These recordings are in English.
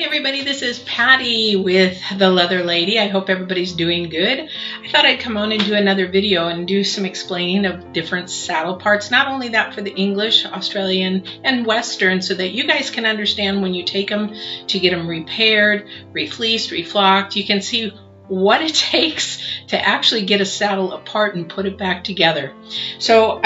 everybody, this is Patti with The Leather Lady. I hope everybody's doing good. I thought I'd come on and do another video and do some explaining of different saddle parts. Not only that for the English, Australian, and Western, so that you guys can understand when you take them to get them repaired, refleeced, reflocked. You can see what it takes to actually get a saddle apart and put it back together. So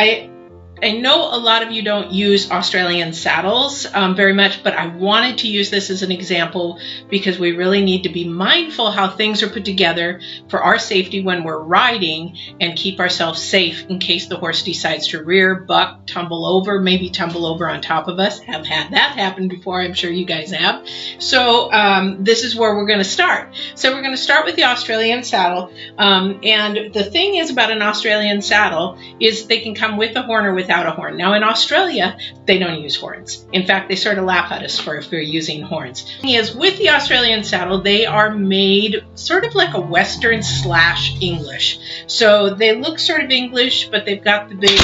I know a lot of you don't use Australian saddles very much, but I wanted to use this as an example because we really need to be mindful how things are put together for our safety when we're riding and keep ourselves safe in case the horse decides to rear, buck, tumble over, maybe tumble over on top of us. Have had that happen before, I'm sure you guys have. So this is where we're going to start. So we're going to start with the Australian saddle. And the thing is about an Australian saddle is they can come with a horn or without a horn. Now in Australia, they don't use horns. In fact, they sort of laugh at us if we're using horns. With the Australian saddle, they are made sort of like a Western / English. So they look sort of English, but they've got the big,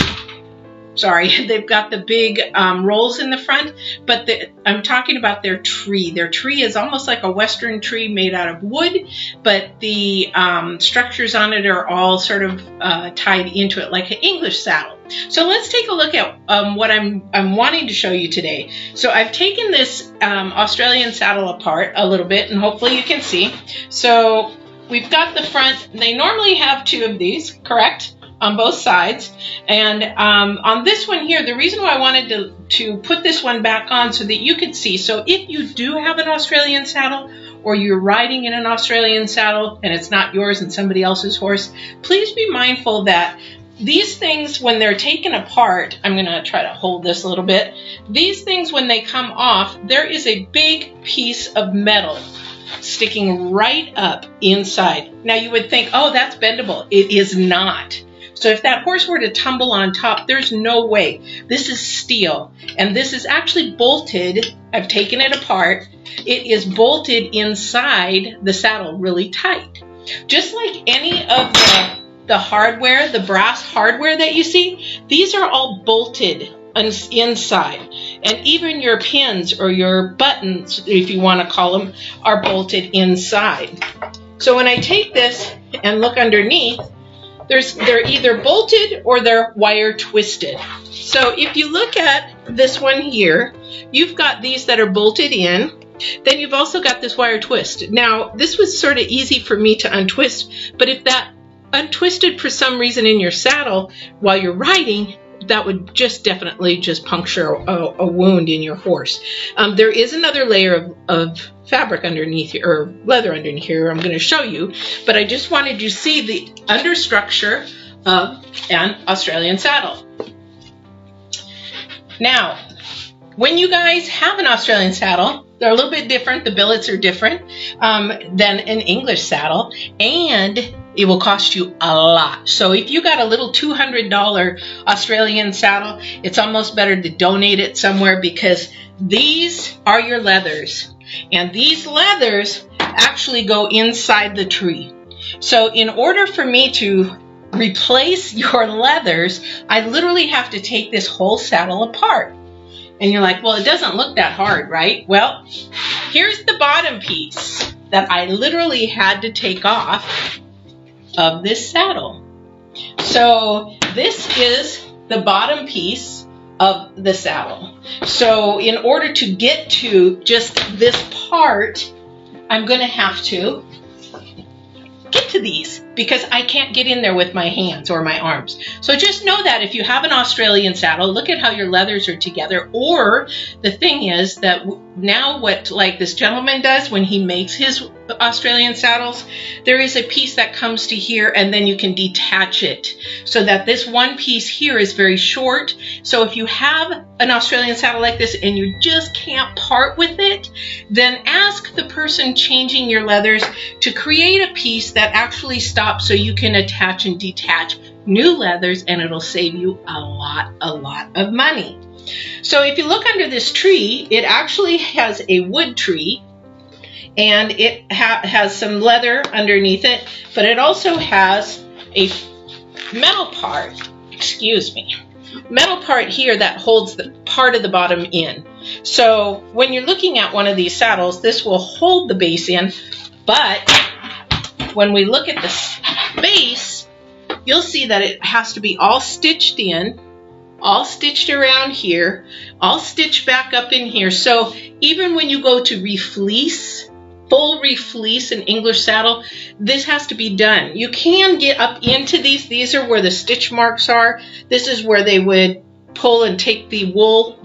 rolls in the front, but I'm talking about their tree. Their tree is almost like a Western tree made out of wood, but the structures on it are all sort of tied into it like an English saddle. So let's take a look at what I'm wanting to show you today. So I've taken this Australian saddle apart a little bit, and hopefully you can see. So we've got the front. They normally have two of these, correct? On both sides. And on this one here, the reason why I wanted to put this one back on so that you could see. So if you do have an Australian saddle or you're riding in an Australian saddle and it's not yours and somebody else's horse, please be mindful that these things, when they're taken apart, I'm going to try to hold this a little bit. These things, when they come off, there is a big piece of metal sticking right up inside. Now you would think, oh, that's bendable. It is not. So if that horse were to tumble on top, there's no way. This is steel, and this is actually bolted. I've taken it apart. It is bolted inside the saddle really tight. Just like any of the hardware, the brass hardware that you see, these are all bolted inside. And even your pins or your buttons, if you want to call them, are bolted inside. So when I take this and look underneath, they're either bolted or they're wire twisted. So if you look at this one here, you've got these that are bolted in. Then you've also got this wire twist. Now, this was sort of easy for me to untwist, but if that untwisted for some reason in your saddle while you're riding, that would just definitely just puncture a wound in your horse. There is another layer of fabric underneath here, or leather underneath here, I'm going to show you, but I just wanted you to see the understructure of an Australian saddle. Now, when you guys have an Australian saddle, they're a little bit different. The billets are different than an English saddle, and it will cost you a lot. So if you got a little $200 Australian saddle, it's almost better to donate it somewhere, because these are your leathers. And these leathers actually go inside the tree. So in order for me to replace your leathers, I literally have to take this whole saddle apart. And you're like, well, it doesn't look that hard, right? Well, here's the bottom piece that I literally had to take off of this saddle. So this is the bottom piece of the saddle. So in order to get to just this part, I'm going to have to get to these because I can't get in there with my hands or my arms. So just know that if you have an Australian saddle, look at how your leathers are together. Or the thing is that now what like this gentleman does when he makes his Australian saddles, there is a piece that comes to here and then you can detach it so that this one piece here is very short. So if you have an Australian saddle like this and you just can't part with it, then ask the person changing your leathers to create a piece that actually stops so you can attach and detach new leathers, and it'll save you a lot of money. So if you look under this tree, it actually has a wood tree, and it has some leather underneath it, but it also has a metal part, excuse me. metal part here that holds the part of the bottom in. So when you're looking at one of these saddles, this will hold the base in, but when we look at the base, you'll see that it has to be all stitched in, all stitched around here, all stitched back up in here. So even when you go to refleece, full refleece an English saddle, this has to be done. You can get up into these. These are where the stitch marks are. This is where they would pull and take the wool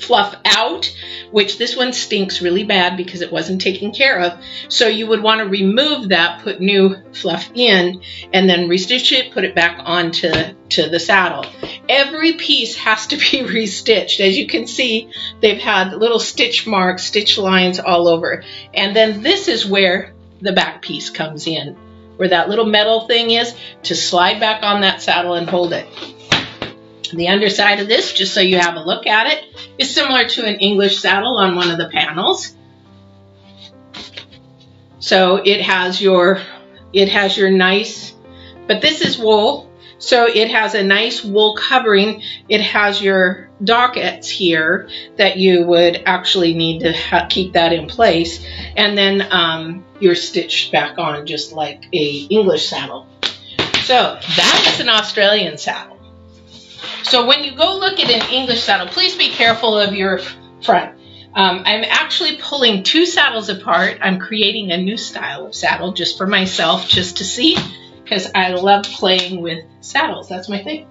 fluff out, which this one stinks really bad because it wasn't taken care of. So you would want to remove that, put new fluff in, and then restitch it, put it back onto the saddle. Every piece has to be restitched. As you can see, they've had little stitch marks, stitch lines all over. And then this is where the back piece comes in, where that little metal thing is, to slide back on that saddle and hold it. The underside of this, just so you have a look at it, is similar to an English saddle on one of the panels. So it has your nice, but this is wool, so it has a nice wool covering. It has your dockets here that you would actually need to keep that in place, and then you're stitched back on just like a English saddle. So that is an Australian saddle. So when you go look at an English saddle, please be careful of your front. I'm actually pulling two saddles apart. I'm creating a new style of saddle just for myself, just to see, because I love playing with saddles. That's my thing.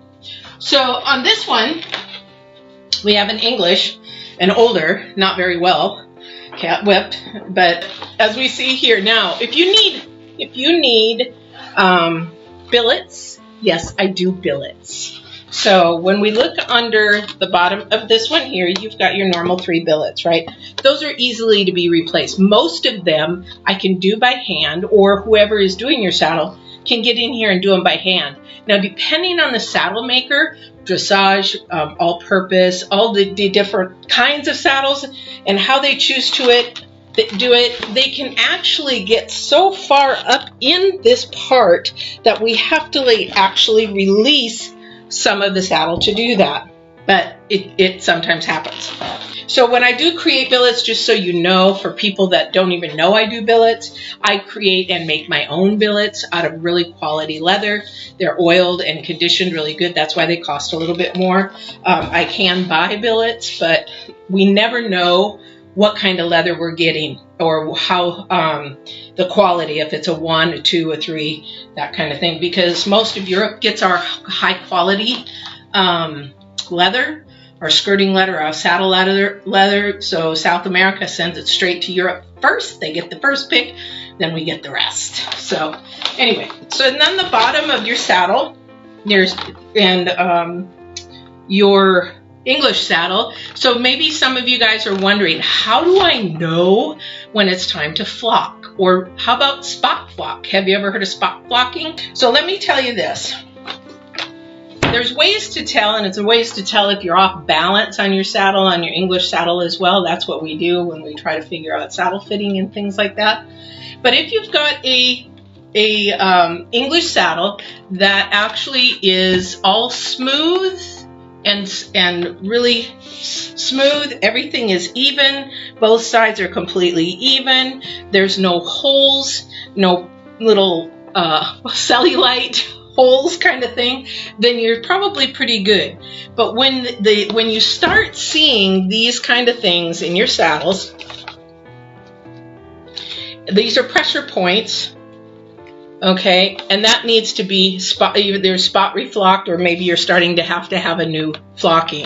So on this one, we have an English, an older, not very well, cat whipped. But as we see here now, if you need billets, yes, I do billets. So when we look under the bottom of this one here, you've got your normal 3 billets, right? Those are easily to be replaced. Most of them I can do by hand, or whoever is doing your saddle can get in here and do them by hand. Now, depending on the saddle maker, dressage, all-purpose, all the different kinds of saddles and how they choose to do it, they can actually get so far up in this part that we have to actually release some of the saddle to do that, but it sometimes happens. So when I do create billets, just so you know, for people that don't even know I do billets, I create and make my own billets out of really quality leather. They're oiled and conditioned really good. That's why they cost a little bit more. I can buy billets, but we never know what kind of leather we're getting, or how the quality, if it's a 1, a 2, a 3, that kind of thing, because most of Europe gets our high quality leather, our skirting leather, our saddle leather. So South America sends it straight to Europe first. They get the first pick, then we get the rest. So anyway, so then the bottom of your saddle, your English saddle. So maybe some of you guys are wondering, how do I know when it's time to flock? Or how about spot flock? Have you ever heard of spot flocking? So let me tell you this. There's ways to tell, and it's a ways to tell if you're off balance on your saddle, on your English saddle as well. That's what we do when we try to figure out saddle fitting and things like that. But if you've got a English saddle that actually is all smooth and really smooth, everything is even, both sides are completely even, there's no holes, no little cellulite holes kind of thing, then you're probably pretty good. But when you start seeing these kind of things in your saddles, these are pressure points. Okay, and that needs to be either spot reflocked, or maybe you're starting to have a new flocking.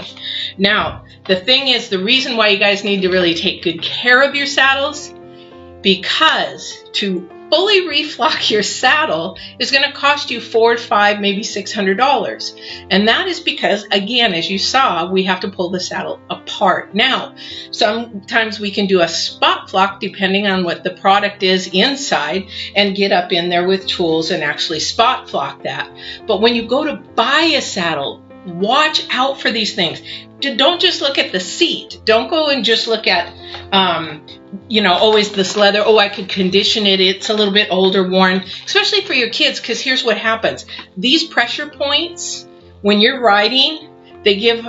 Now, the thing is, the reason why you guys need to really take good care of your saddles, because to fully reflock your saddle is going to cost you $400, $500, maybe $600. And that is because, again, as you saw, we have to pull the saddle apart. Now, sometimes we can do a spot flock depending on what the product is inside, and get up in there with tools and actually spot flock that. But when you go to buy a saddle, watch out for these things. Don't just look at the seat. Don't go and just look at, always this leather. Oh, I could condition it. It's a little bit older, worn, especially for your kids, because here's what happens. These pressure points, when you're riding, they give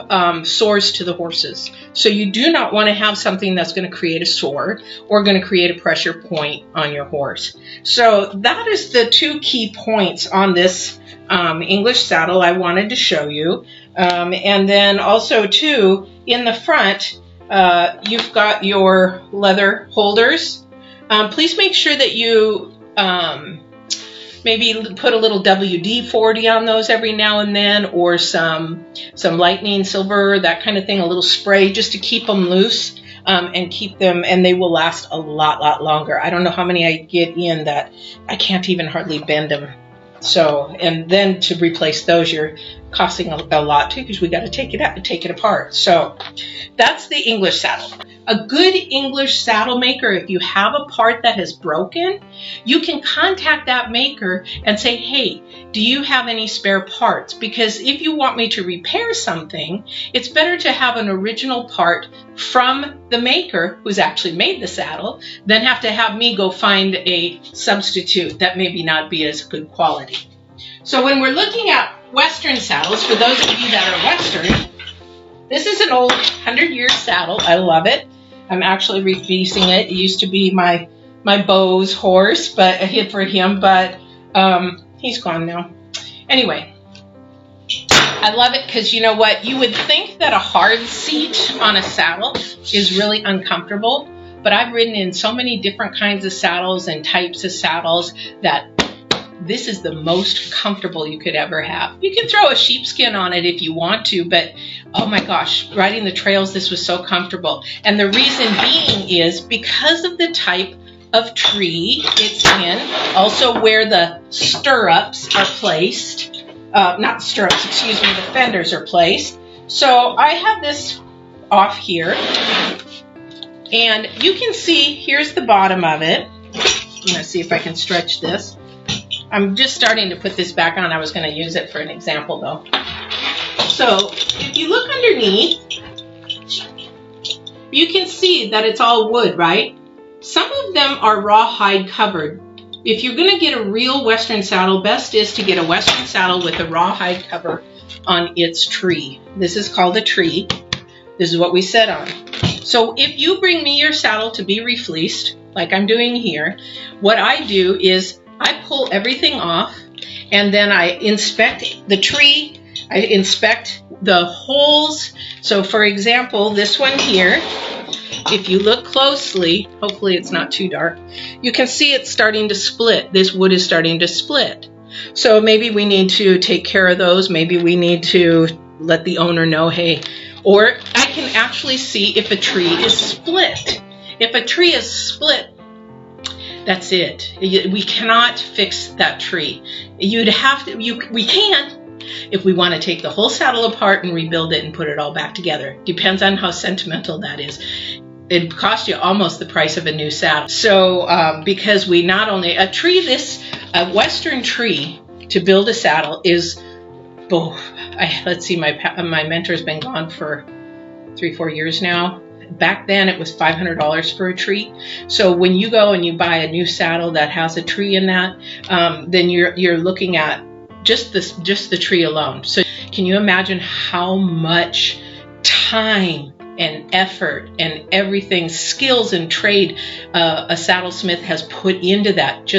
sores to the horses. So you do not want to have something that's going to create a sore or going to create a pressure point on your horse. So that is the two key points on this English saddle I wanted to show you. And then also too, in the front, you've got your leather holders. Please make sure that you maybe put a little WD-40 on those every now and then, or some lightning silver, that kind of thing, a little spray just to keep them loose and keep them, and they will last a lot longer. I don't know how many I get in that I can't even hardly bend them. So, and then to replace those, you're costing a lot too, because we got to take it out and take it apart. So that's the English saddle. A good English saddle maker, if you have a part that has broken, you can contact that maker and say, hey, do you have any spare parts? Because if you want me to repair something, it's better to have an original part from the maker who's actually made the saddle than have to have me go find a substitute that maybe not be as good quality. So when we're looking at Western saddles, for those of you that are Western, this is an old 100-year saddle. I love it. I'm actually refleecing it. It used to be my beau's horse, but a hit for him, but he's gone now. Anyway, I love it because you know what? You would think that a hard seat on a saddle is really uncomfortable, but I've ridden in so many different kinds of saddles and types of saddles that this is the most comfortable you could ever have. You can throw a sheepskin on it if you want to, but oh my gosh, riding the trails, this was so comfortable. And the reason being is because of the type of tree it's in, also where the stirrups are placed, not stirrups, excuse me, the fenders are placed. So I have this off here, and you can see, here's the bottom of it. I'm going to see if I can stretch this. I'm just starting to put this back on. I was going to use it for an example though. So if you look underneath, you can see that it's all wood, right? Some of them are rawhide covered. If you're going to get a real Western saddle, best is to get a Western saddle with a rawhide cover on its tree. This is called a tree. This is what we set on. So if you bring me your saddle to be refleeced, like I'm doing here, what I do is I pull everything off, and then I inspect the tree, I inspect the holes. So for example, this one here, if you look closely, hopefully it's not too dark, you can see it's starting to split. This wood is starting to split. So maybe we need to take care of those. Maybe we need to let the owner know, hey, or I can actually see if a tree is split. If a tree is split, that's it. We cannot fix that tree. You'd have to, we can if we want to take the whole saddle apart and rebuild it and put it all back together. Depends on how sentimental that is. It'd cost you almost the price of a new saddle. So because we not only, a Western tree to build a saddle is, let's see, my mentor's been gone for 3-4 years now. Back then it was $500 for a tree. So when you go and you buy a new saddle that has a tree in that, then you're looking at just the tree alone. So can you imagine how much time and effort and everything, skills and trade a saddlesmith has put into that?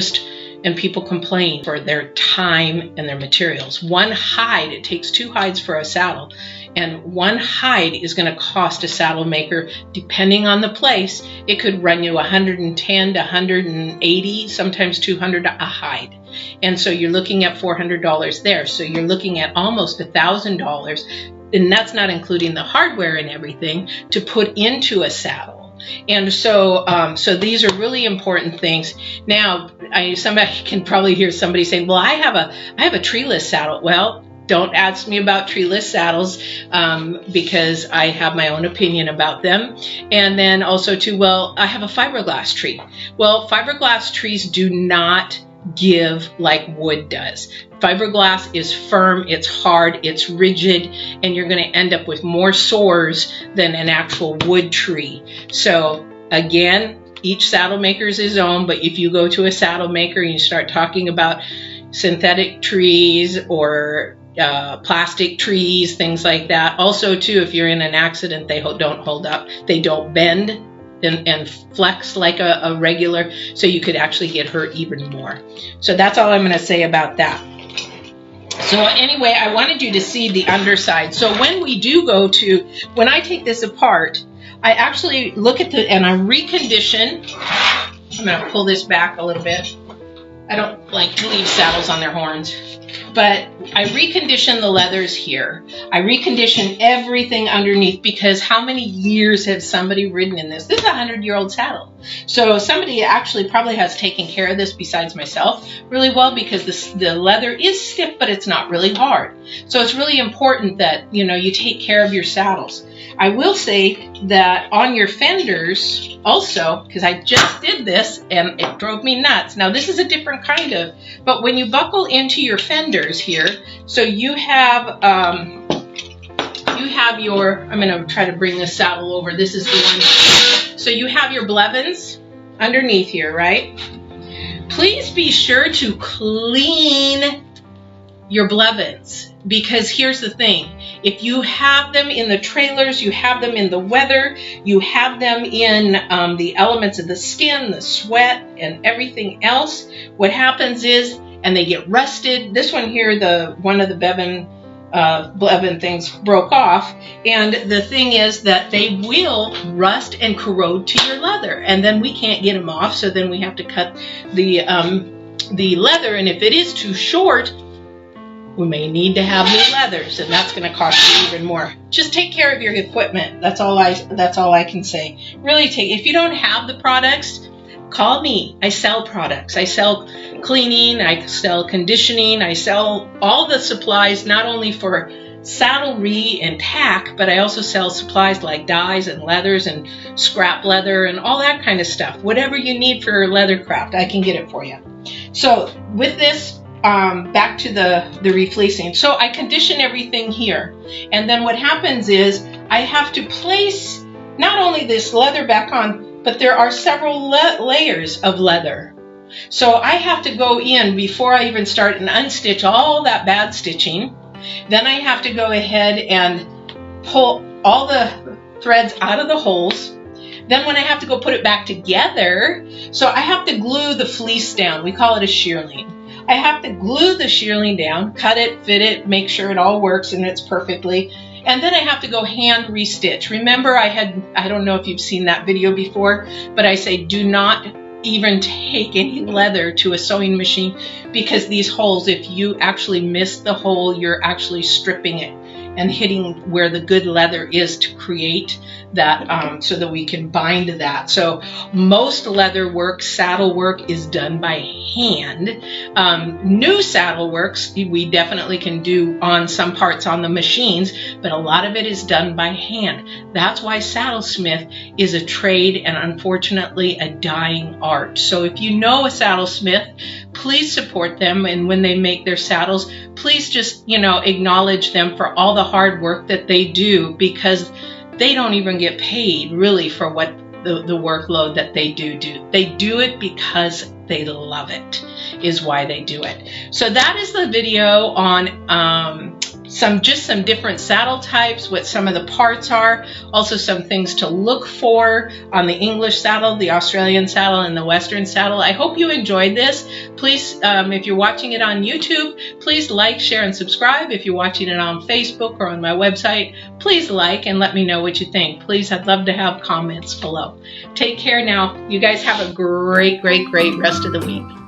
And people complain for their time and their materials. One hide, it takes 2 hides for a saddle, and 1 hide is going to cost a saddle maker, depending on the place, it could run you $110 to $180, sometimes $200 a hide. And so you're looking at $400 there. So you're looking at almost $1,000, and that's not including the hardware and everything to put into a saddle. And so these are really important things. Now, somebody can probably hear somebody saying, well, I have a treeless saddle. Well, don't ask me about treeless saddles because I have my own opinion about them. And then also too, well, I have a fiberglass tree. Well, fiberglass trees do not give like wood does. Fiberglass is firm, it's hard, it's rigid, and you're going to end up with more sores than an actual wood tree. So again, each saddle maker is his own, but if you go to a saddle maker and you start talking about synthetic trees or plastic trees, things like that. Also, too, if you're in an accident, they don't hold up. They don't bend and flex like a regular, so you could actually get hurt even more. So that's all I'm going to say about that. So anyway, I wanted you to see the underside. So when I take this apart, I actually look at and I recondition. I'm going to pull this back a little bit. I don't like to leave saddles on their horns. But I recondition the leathers here. I recondition everything underneath, because how many years has somebody ridden in this? This is a 100-year-old saddle. So somebody actually probably has taken care of this besides myself really well, because the leather is stiff, but it's not really hard. So it's really important that, you take care of your saddles. I will say that on your fenders also, because I just did this and it drove me nuts. Now this is a different kind of, but when you buckle into your fenders here, so you have your, I'm going to try to bring this saddle over. This is the one. So you have your blevins underneath here, right? Please be sure to clean your blevins, because here's the thing. If you have them in the trailers, you have them in the weather, you have them in the elements of the skin, the sweat, and everything else, what happens is, and they get rusted. This one here, one of the blevin things broke off, and the thing is that they will rust and corrode to your leather, and then we can't get them off, so then we have to cut the leather, and if it is too short, we may need to have new leathers, and that's going to cost you even more. Just take care of your equipment. That's all I can say. Really if you don't have the products, call me. I sell products. I sell cleaning, I sell conditioning, I sell all the supplies, not only for saddlery and tack, but I also sell supplies like dyes and leathers and scrap leather and all that kind of stuff. Whatever you need for leathercraft, I can get it for you. So with this, back to the refleecing. So I condition everything here. And then what happens is I have to place not only this leather back on, but there are several layers of leather. So I have to go in before I even start and unstitch all that bad stitching. Then I have to go ahead and pull all the threads out of the holes. Then when I have to go put it back together, so I have to glue the fleece down. We call it a shearling. I have to glue the shearling down, cut it, fit it, make sure it all works and it's perfectly. And then I have to go hand restitch. Remember, I don't know if you've seen that video before, but I say do not even take any leather to a sewing machine, because these holes, if you actually miss the hole, you're actually stripping it and hitting where the good leather is to create that, so that we can bind that. So most leather work, saddle work is done by hand. New saddle works, we definitely can do on some parts on the machines, but a lot of it is done by hand. That's why saddlesmith is a trade and unfortunately a dying art. So if you know a saddlesmith, please support them, and when they make their saddles, please just, acknowledge them for all the hard work that they do, because they don't even get paid really for what the workload that they do. They do it because they love it, is why they do it. So that is the video on some different saddle types, what some of the parts are, also some things to look for on the English saddle, the Australian saddle, and the Western saddle. I hope you enjoyed this. Please, if you're watching it on YouTube, please like, share, and subscribe. If you're watching it on Facebook or on my website, please like and let me know what you think. Please, I'd love to have comments below. Take care now. You guys have a great, great, great rest of the week.